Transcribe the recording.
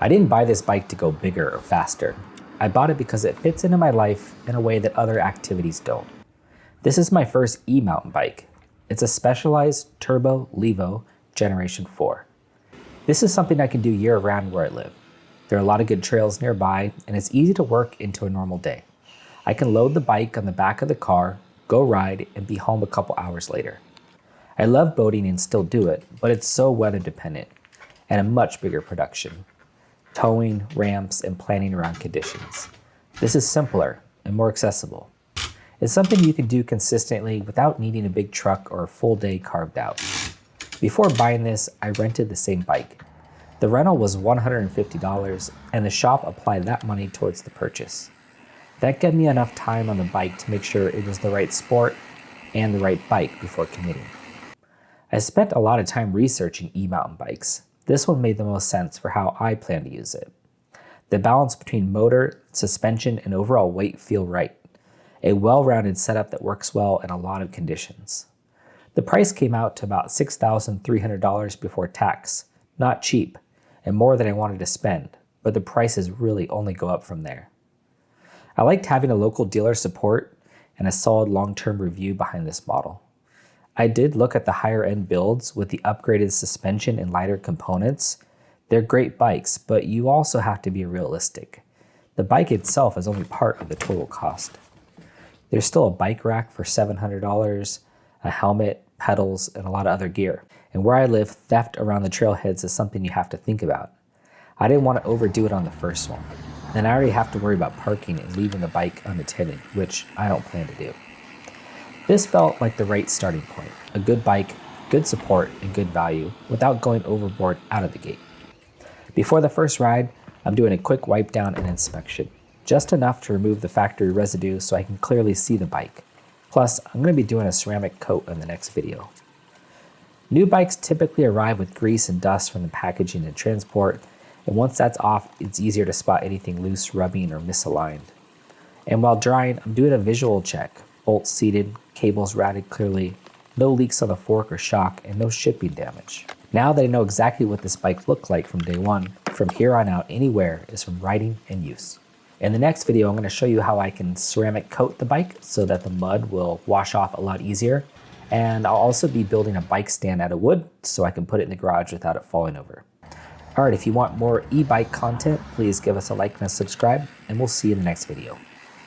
I didn't buy this bike to go bigger or faster. I bought it because it fits into my life in a way that other activities don't. This is my first e-mountain bike. It's a specialized Turbo Levo Generation 4. This is something I can do year-round where I live. There are a lot of good trails nearby, and it's easy to work into a normal day. I can load the bike on the back of the car, go ride, and be home a couple hours later. I love boating and still do it, but it's so weather dependent and a much bigger production. Towing, ramps, and planning around conditions. This is simpler and more accessible. It's something you can do consistently without needing a big truck or a full day carved out. Before buying this, I rented the same bike. The rental was $150, and the shop applied that money towards the purchase. That gave me enough time on the bike to make sure it was the right sport and the right bike before committing. I spent a lot of time researching e-mountain bikes. This one made the most sense for how I plan to use it. The balance between motor, suspension, and overall weight feel right. A well-rounded setup that works well in a lot of conditions. The price came out to about $6,300 before tax. Not cheap, and more than I wanted to spend, but the prices really only go up from there. I liked having a local dealer support and a solid long-term review behind this model. I did look at the higher end builds with the upgraded suspension and lighter components. They're great bikes, but you also have to be realistic. The bike itself is only part of the total cost. There's still a bike rack for $700, a helmet, pedals, and a lot of other gear. And where I live, theft around the trailheads is something you have to think about. I didn't want to overdo it on the first one. And I already have to worry about parking and leaving the bike unattended, which I don't plan to do. This felt like the right starting point. A good bike, good support, and good value without going overboard out of the gate. Before the first ride, I'm doing a quick wipe down and inspection. Just enough to remove the factory residue so I can clearly see the bike. Plus, I'm going to be doing a ceramic coat in the next video. New bikes typically arrive with grease and dust from the packaging and transport, and once that's off, it's easier to spot anything loose, rubbing, or misaligned. And while drying, I'm doing a visual check. Bolts seated, cables routed clearly, no leaks on the fork or shock, and no shipping damage. Now that I know exactly what this bike looked like from day one, from here on out, anywhere is from riding and use. In the next video, I'm going to show you how I can ceramic coat the bike so that the mud will wash off a lot easier. And I'll also be building a bike stand out of wood so I can put it in the garage without it falling over. All right, if you want more e-bike content, please give us a like and a subscribe, and we'll see you in the next video.